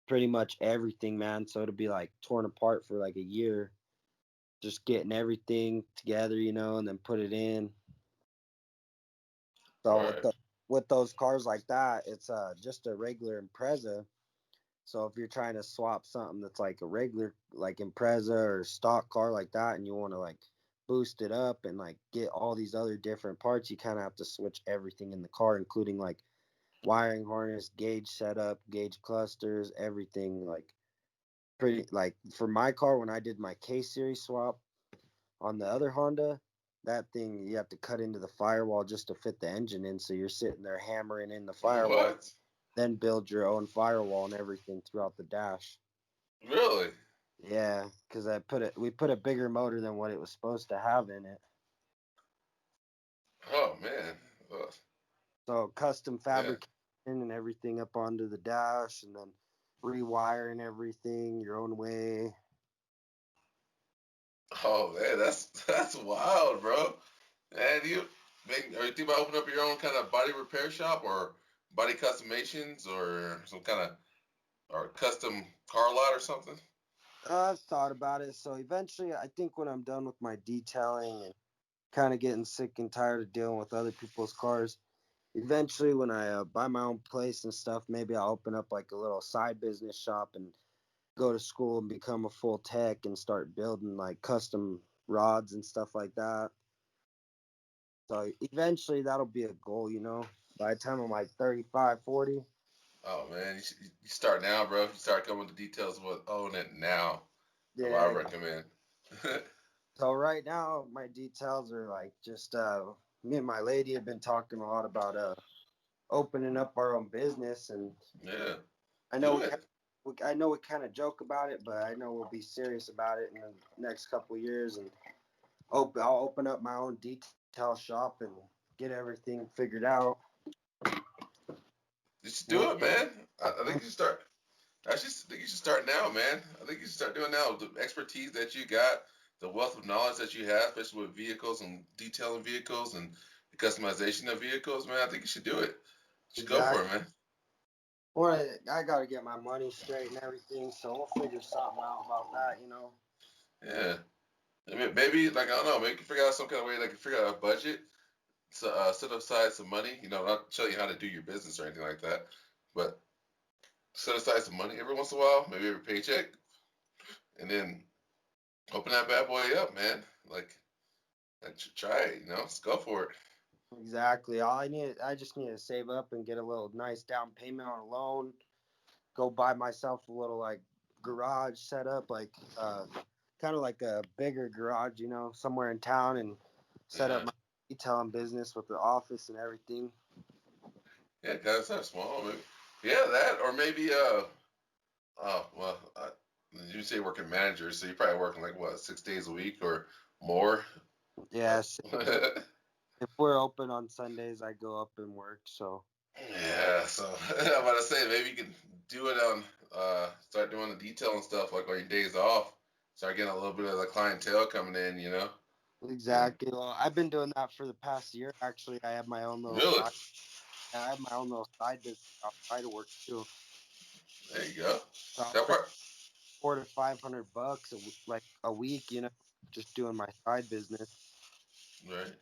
[SPEAKER 3] pretty much everything, man. So it'll be like torn apart for like a year, just getting everything together, and then put it in. So
[SPEAKER 2] Right.
[SPEAKER 3] with those cars like that, it's just a regular Impreza. So if you're trying to swap something that's like a regular like Impreza or stock car like that, and you want to like boost it up and like get all these other different parts, you kind of have to switch everything in the car, including like wiring harness, gauge setup, gauge clusters, everything. Like pretty like for my car when I did my K series swap on the other Honda, that thing you have to cut into the firewall just to fit the engine in. So you're sitting there hammering in the firewall,
[SPEAKER 2] What?
[SPEAKER 3] then build your own firewall and everything throughout the dash.
[SPEAKER 2] Really?
[SPEAKER 3] Yeah, because we put a bigger motor than what it was supposed to have in it.
[SPEAKER 2] Oh man. Ugh.
[SPEAKER 3] So custom
[SPEAKER 2] Yeah.
[SPEAKER 3] fabrication and everything up onto the dash, and then rewiring everything your own way.
[SPEAKER 2] Oh man, that's wild, bro. And are you thinking about opening up your own kind of body repair shop or body customations or some kind of or custom car lot or something?
[SPEAKER 3] I've thought about it. So eventually, I think when I'm done with my detailing and kind of getting sick and tired of dealing with other people's cars, eventually when I buy my own place and stuff, maybe I'll open up like a little side business shop and go to school and become a full tech and start building like custom rods and stuff like that. So eventually that'll be a goal. By the time I'm like 35, 40.
[SPEAKER 2] Oh man, you start now, bro. You start coming with the details of what own it now. That's what I
[SPEAKER 3] Yeah.
[SPEAKER 2] recommend.
[SPEAKER 3] So right now my details are like just me and my lady have been talking a lot about opening up our own business, and
[SPEAKER 2] Yeah,
[SPEAKER 3] I know
[SPEAKER 2] do it.
[SPEAKER 3] we kind of joke about it, but I know we'll be serious about it in the next couple of years, and I'll open up my own detail shop and get everything figured out.
[SPEAKER 2] You should do
[SPEAKER 3] We'll,
[SPEAKER 2] it, man. I think you should start. I just think you should start now, man. I think you should start doing now. The expertise that you got, the wealth of knowledge that you have, especially with vehicles and detailing vehicles and the customization of vehicles, man. I think you should do it. You should go for it,
[SPEAKER 3] exactly.
[SPEAKER 2] man.
[SPEAKER 3] Well, I gotta get my money straight and everything, so we'll figure something out about that.
[SPEAKER 2] Yeah. I mean, maybe like I don't know. Maybe you can figure out some kind of way. Like you figure out a budget. So, set aside some money. Not tell you how to do your business or anything like that, but set aside some money every once in a while, maybe every paycheck, and then open that bad boy up, man. Like try it. Just go for it.
[SPEAKER 3] Exactly. I just need to save up and get a little nice down payment on a loan. Go buy myself a little like garage setup, like kind of like a bigger garage, somewhere in town, and set up
[SPEAKER 2] Yeah.
[SPEAKER 3] my detailing business with the office and everything.
[SPEAKER 2] Yeah, guys, that's small. Maybe. Yeah, that or maybe well, you say working manager, so you're probably working like what 6 days a week or more.
[SPEAKER 3] Yes. If we're open on Sundays, I go up and work. So
[SPEAKER 2] Yeah, so I'm about to say maybe you can do it on start doing the detail and stuff like on your days off. Start getting a little bit of the clientele coming in, And
[SPEAKER 3] exactly. Well, I've been doing that for the past year. Actually, I have my own little
[SPEAKER 2] really,
[SPEAKER 3] side. I have my own little side business outside of work too.
[SPEAKER 2] there you go.
[SPEAKER 3] So I'll
[SPEAKER 2] That
[SPEAKER 3] spend
[SPEAKER 2] part,
[SPEAKER 3] 400 to 500 bucks like a week, just doing my side business.
[SPEAKER 2] right?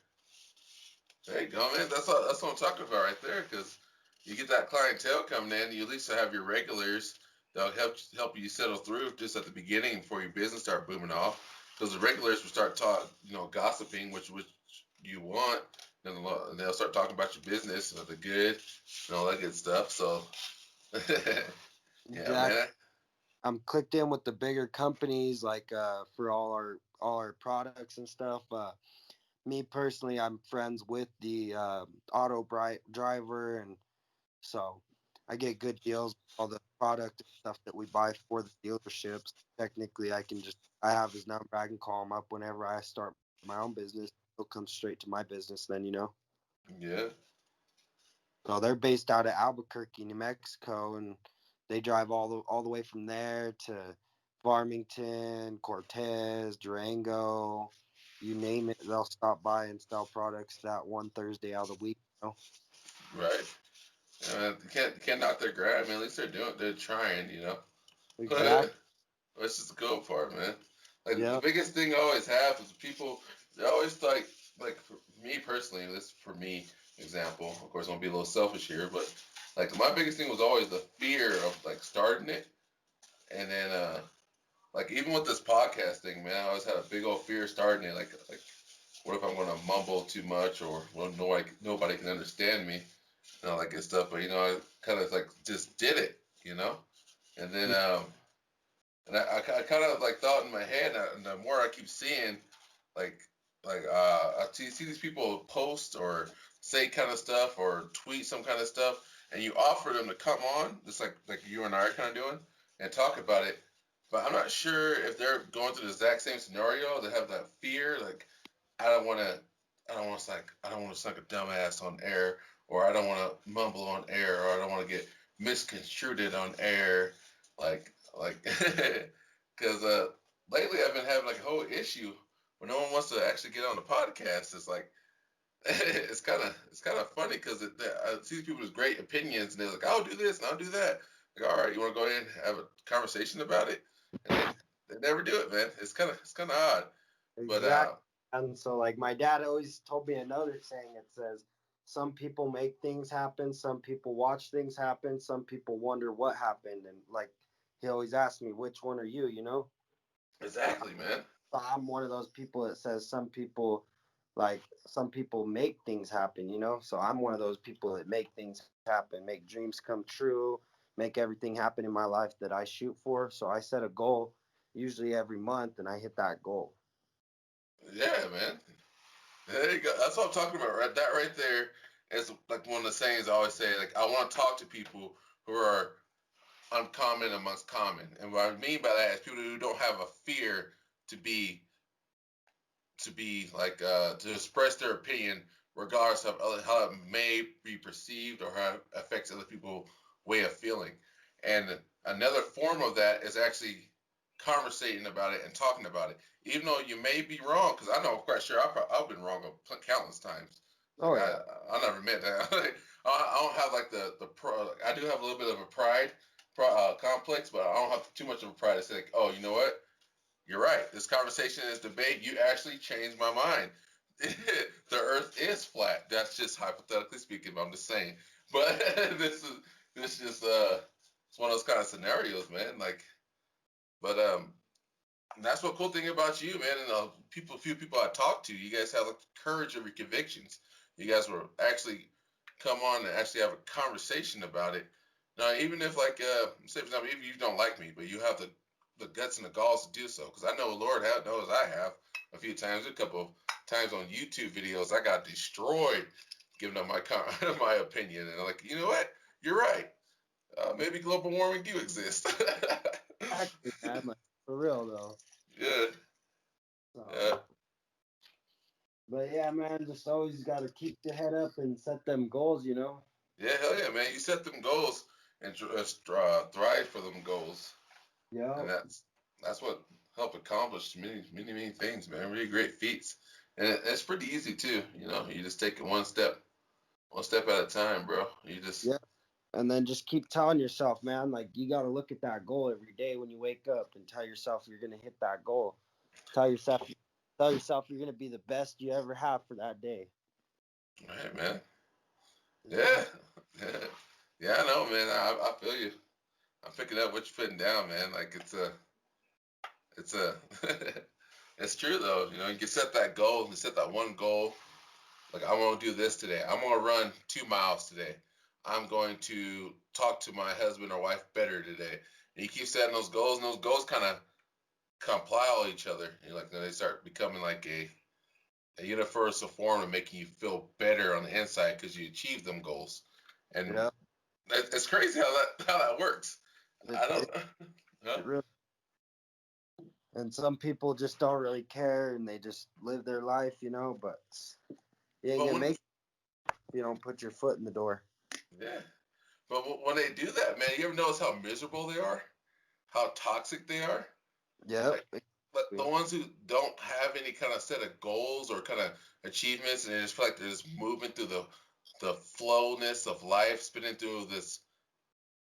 [SPEAKER 2] There you go, man. That's what I'm talking about right there. Because you get that clientele coming in, you at least have your regulars that'll help you settle through just at the beginning before your business start booming off. Because the regulars will start gossiping, which you want, and they'll start talking about your business, the good, and all that good stuff. So, yeah,
[SPEAKER 3] Exactly.
[SPEAKER 2] man.
[SPEAKER 3] I'm clicked in with the bigger companies, like for all our products and stuff. Me personally, I'm friends with the driver, and so I get good deals with all the product and stuff that we buy for the dealerships. Technically, I have his number. I can call him up whenever I start my own business. He'll come straight to my business then.
[SPEAKER 2] Yeah,
[SPEAKER 3] So they're based out of Albuquerque, New Mexico, and they drive all the way from there to Farmington, Cortez, Durango, you name it. They'll stop by and sell products that one Thursday out of the week.
[SPEAKER 2] right. Yeah, man, you can't knock their grind, man. At least they're trying.
[SPEAKER 3] Exactly.
[SPEAKER 2] That's just the cool part, man. Like the
[SPEAKER 3] Yeah.
[SPEAKER 2] biggest thing I always have is people. They always like for me personally. This for me example. Of course, I'm gonna be a little selfish here, but like my biggest thing was always the fear of like starting it, and then like even with this podcast thing, man, I always had a big old fear of starting it. Like what if I'm gonna mumble too much or well, nobody can understand me, like good stuff. But I kind of like just did it. And then I kind of like thought in my head, and the more I keep seeing, like, I see these people post or say kind of stuff or tweet some kind of stuff, and you offer them to come on, just like you and I are kind of doing, and talk about it. But I'm not sure if they're going through the exact same scenario. They have that fear, like I don't want to, I don't want to sound like a dumbass on air, or I don't want to mumble on air, or I don't want to get misconstrued on air, like, because lately I've been having like a whole issue when no one wants to actually get on the podcast. It's like it's kind of funny because I see people with great opinions and they're like, I'll do this and I'll do that. Like, all right, you want to go ahead and have a conversation about it, and they never do it, man. It's kind of odd, but
[SPEAKER 3] Exactly. And so, like, my dad always told me another saying. It says, some people make things happen, some people watch things happen, some people wonder what happened. And, like, he always asked me, which one are you? So,
[SPEAKER 2] exactly, man.
[SPEAKER 3] so I'm one of those people that says some people make things happen. So I'm one of those people that make things happen, make dreams come true, make everything happen in my life that I shoot for. So I set a goal usually every month and I hit that goal.
[SPEAKER 2] Yeah, man. There you go. That's what I'm talking about. Right, that right there is like one of the sayings I always say. Like, I want to talk to people who are uncommon amongst common, and what I mean by that is people who don't have a fear to be like to express their opinion, regardless of how it may be perceived or how it affects other people's way of feeling. And another form of that is actually conversating about it and talking about it, even though you may be wrong. Because I know, quite sure, I've been wrong countless times. Like
[SPEAKER 3] Oh yeah.
[SPEAKER 2] I never admit that. I don't have like the pro. Like, I do have a little bit of a pride complex, but I don't have too much of a pride to say, like, oh, you know what? You're right. This conversation, this debate, you actually changed my mind. The Earth is flat. That's just hypothetically speaking. But I'm just saying. But this just it's one of those kind of scenarios, man. Like, but that's what cool thing about you, man. And few people I talk to, you guys have like the courage of your convictions. you guys were actually come on and actually have a conversation about it. Now, even if like, say for example, if you don't like me, but you have the guts and the galls to do so, because I know Lord knows I have a few times, a couple of times on YouTube videos, I got destroyed giving up my my opinion, and I'm like, you know what, you're right. Maybe global warming do exist.
[SPEAKER 3] Actually, man, like, for real though.
[SPEAKER 2] Yeah, yeah,
[SPEAKER 3] So, but yeah, man, just always got to keep your head up and set them goals, you know.
[SPEAKER 2] yeah. Hell yeah, man. You set them goals and thrive for them goals,
[SPEAKER 3] Yeah,
[SPEAKER 2] and that's what help accomplish many things, man. Really great feats, and it's pretty easy too. You know, you just take it one step at a time, bro. You just
[SPEAKER 3] yeah. And then just keep telling yourself, man, like you got to look at that goal every day when you wake up and tell yourself you're gonna hit that goal. Tell yourself, tell yourself you're gonna be the best you ever have for that day.
[SPEAKER 2] right, man.
[SPEAKER 3] Yeah.
[SPEAKER 2] Yeah, yeah, yeah. I know, man. I feel you. I'm picking up what you're putting down, man. Like it's a, it's true though. You know, you can set that goal. You set that one goal. Like I want to do this today. I'm gonna run 2 miles today. I'm going to talk to my husband or wife better today. And you keep setting those goals, and those goals kind of compile each other. You know, like they start becoming like a universal form of making you feel better on the inside because you achieve them goals. And
[SPEAKER 3] Yeah.
[SPEAKER 2] it's crazy how that works.
[SPEAKER 3] It,
[SPEAKER 2] I
[SPEAKER 3] it,
[SPEAKER 2] don't. Huh?
[SPEAKER 3] it really, and some people just don't really care and they just live their life, you know, but you ain't
[SPEAKER 2] But
[SPEAKER 3] gonna
[SPEAKER 2] when
[SPEAKER 3] make it if you don't put your foot in the door.
[SPEAKER 2] yeah, but when they do that, man, you ever notice how miserable they are? How toxic they are?
[SPEAKER 3] Yep.
[SPEAKER 2] Like, but the ones who don't have any kind of set of goals or kind of achievements, and they just feel like they're just moving through the flowness of life, spinning through this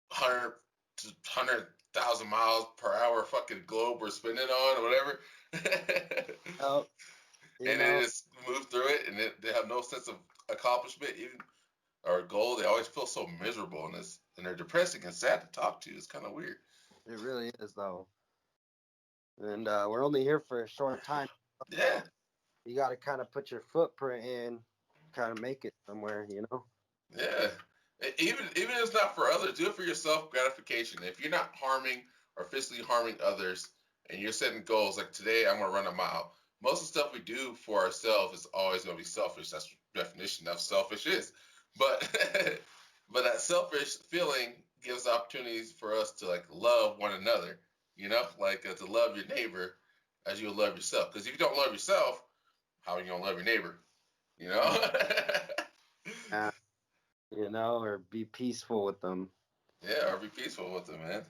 [SPEAKER 2] 100,000 miles per hour fucking globe we're spinning on or whatever,
[SPEAKER 3] Oh, you
[SPEAKER 2] and they
[SPEAKER 3] know,
[SPEAKER 2] just move through it, and they have no sense of accomplishment, even or goal. They always feel so miserable, and they're depressing and sad to talk to. It's kind of weird.
[SPEAKER 3] it really is though. And we're only here for a short time,
[SPEAKER 2] Yeah,
[SPEAKER 3] so you got to kind of put your footprint in, kind of make it somewhere, you know.
[SPEAKER 2] yeah. Even if it's not for others, do it for your self gratification. If you're not harming or physically harming others, and you're setting goals like today, I'm gonna run a mile. Most of the stuff we do for ourselves is always gonna be selfish. That's the definition of selfish is. But but that selfish feeling gives opportunities for us to like love one another. You know, like to love your neighbor as you love yourself. Because if you don't love yourself, how are you gonna love your neighbor? You know.
[SPEAKER 3] Uh, you know, or be peaceful with them.
[SPEAKER 2] Yeah, or be peaceful with it, man.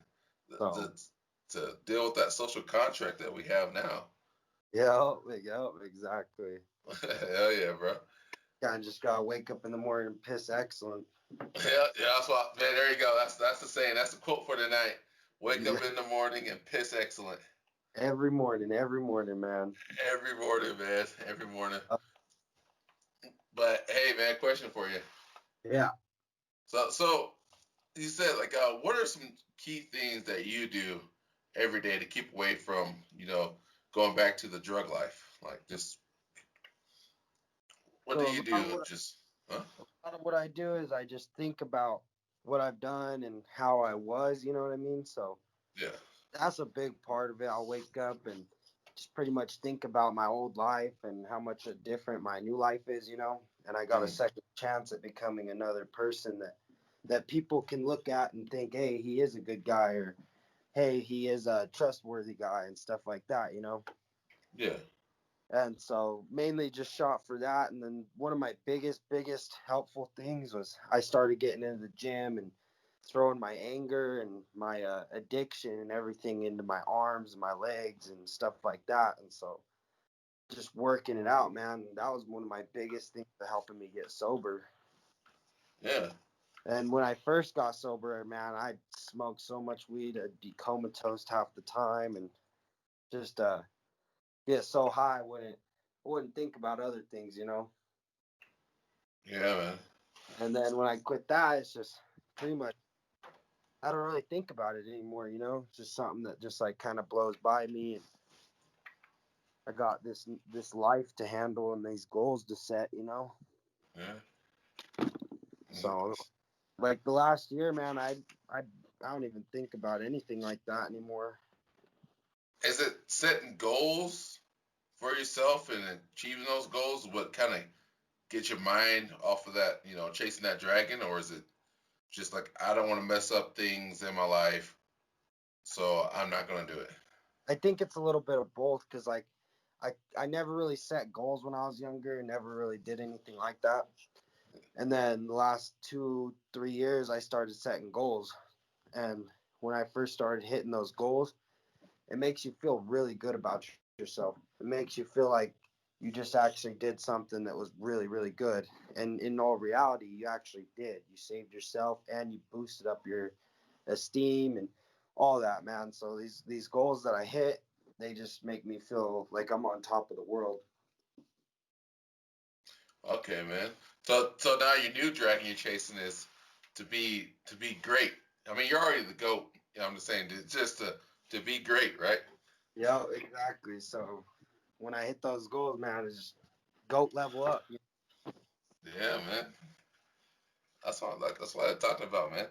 [SPEAKER 3] So,
[SPEAKER 2] To deal with that social contract that we have now.
[SPEAKER 3] yeah, exactly.
[SPEAKER 2] Hell yeah, bro.
[SPEAKER 3] Kind of just gotta wake up in the morning and piss excellent.
[SPEAKER 2] Yeah, yeah, that's what, man. There you go. That's the saying. That's the quote for tonight. Wake
[SPEAKER 3] Yeah,
[SPEAKER 2] up in the morning and piss excellent.
[SPEAKER 3] every morning, man.
[SPEAKER 2] Every morning, man. Every morning.
[SPEAKER 3] Uh,
[SPEAKER 2] But hey, man, question for you.
[SPEAKER 3] yeah.
[SPEAKER 2] So you said like, what are some key things that you do every day to keep away from, going back to the drug life? Like, just what do
[SPEAKER 3] So
[SPEAKER 2] you do? Just, huh?
[SPEAKER 3] a lot of what I do is I just think about what I've done and how I was. You know what I mean? So
[SPEAKER 2] Yeah.
[SPEAKER 3] that's a big part of it. I'll wake up and just pretty much think about my old life and how much different my new life is, you know. And I got a
[SPEAKER 2] Mm,
[SPEAKER 3] second chance at becoming another person that people can look at and think, hey, he is a good guy, or hey, he is a trustworthy guy and stuff like that, you know.
[SPEAKER 2] yeah.
[SPEAKER 3] And so mainly just shot for that. And then one of my biggest helpful things was I started getting into the gym and throwing my anger and my addiction and everything into my arms and my legs and stuff like that. And so just working it out, man, that was one of my biggest things to helping me get sober.
[SPEAKER 2] Yeah.
[SPEAKER 3] And when I first got sober, man, I smoked so much weed, I'd be comatose half the time and just get so high I wouldn't think about other things, you know.
[SPEAKER 2] Yeah, man.
[SPEAKER 3] And then when I quit that, it's just pretty much I don't really think about it anymore, you know. It's just something that just like kind of blows by me, and I got this life to handle and these goals to set, you know.
[SPEAKER 2] Yeah.
[SPEAKER 3] So, like the last year, man, I don't even think about anything like that anymore.
[SPEAKER 2] Is it setting goals for yourself and achieving those goals? What kind of get your mind off of that, chasing that dragon, or is it just like I don't want to mess up things in my life, so I'm not gonna do it?
[SPEAKER 3] I think it's a little bit of both because like I never really set goals when I was younger, never really did anything like that. And then the last 2 3 years I started setting goals. And when I first started hitting those goals, it makes you feel really good about yourself. It makes you feel like you just actually did something that was really, really good. And in all reality, you actually did. You saved yourself and you boosted up your esteem and all that, man. So these goals that I hit, they just make me feel like I'm on top of the world.
[SPEAKER 2] Okay, man. So now your new dragon you're chasing is to be great. I mean, you're already the goat. I'm just saying, just to be great, right?
[SPEAKER 3] Yeah, exactly. So when I hit those goals, man, it's just goat level up.
[SPEAKER 2] Yeah, man. That's what I'm talking about, man.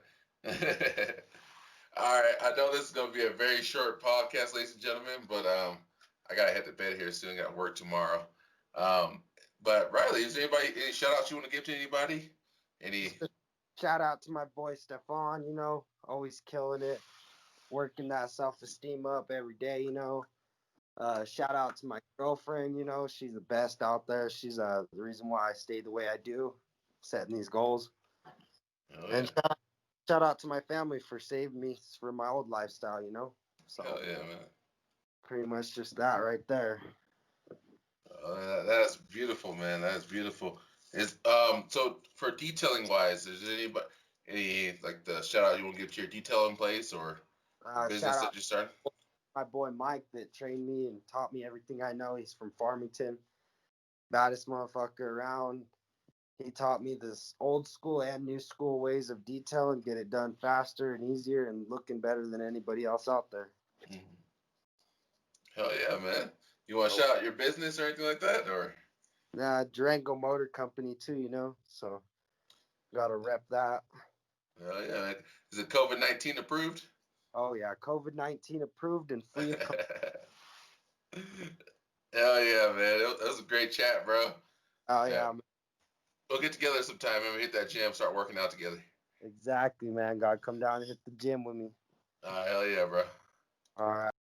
[SPEAKER 2] All right, I know this is gonna be a very short podcast, ladies and gentlemen, but I gotta head to bed here soon. I got work tomorrow. Um, but Riley, is there any shout outs you want to give to anybody? Any?
[SPEAKER 3] Just a shout out to my boy Stefan, always killing it, working that self esteem up every day, shout out to my girlfriend, she's the best out there. She's the reason why I stay the way I do, setting these goals.
[SPEAKER 2] Oh
[SPEAKER 3] And
[SPEAKER 2] yeah,
[SPEAKER 3] shout out to my family for saving me from my old lifestyle.
[SPEAKER 2] hell
[SPEAKER 3] So
[SPEAKER 2] yeah, man.
[SPEAKER 3] pretty much just that right there.
[SPEAKER 2] That's beautiful, man. That's beautiful. Is so for detailing wise, is there any like the shout out you want to give to your detailing place or
[SPEAKER 3] Shout
[SPEAKER 2] business
[SPEAKER 3] out
[SPEAKER 2] that you started?
[SPEAKER 3] to my boy Mike that trained me and taught me everything I know. He's from Farmington, baddest motherfucker around. He taught me this old school and new school ways of detailing, get it done faster and easier and looking better than anybody else out there.
[SPEAKER 2] Mhm. Hell yeah, man. You want to shout out your business or anything like that, or?
[SPEAKER 3] Durango Motor Company too, so gotta rep that.
[SPEAKER 2] Hell yeah, man. Is it COVID-19 approved?
[SPEAKER 3] Oh yeah, COVID-19 approved and free of cost.
[SPEAKER 2] Hell yeah, man. It was a great chat, bro.
[SPEAKER 3] Oh
[SPEAKER 2] Yeah.
[SPEAKER 3] yeah,
[SPEAKER 2] We'll get together sometime and we hit that gym, start working out together.
[SPEAKER 3] exactly, man. Gotta come down and hit the gym with me.
[SPEAKER 2] Hell yeah, bro.
[SPEAKER 3] All right.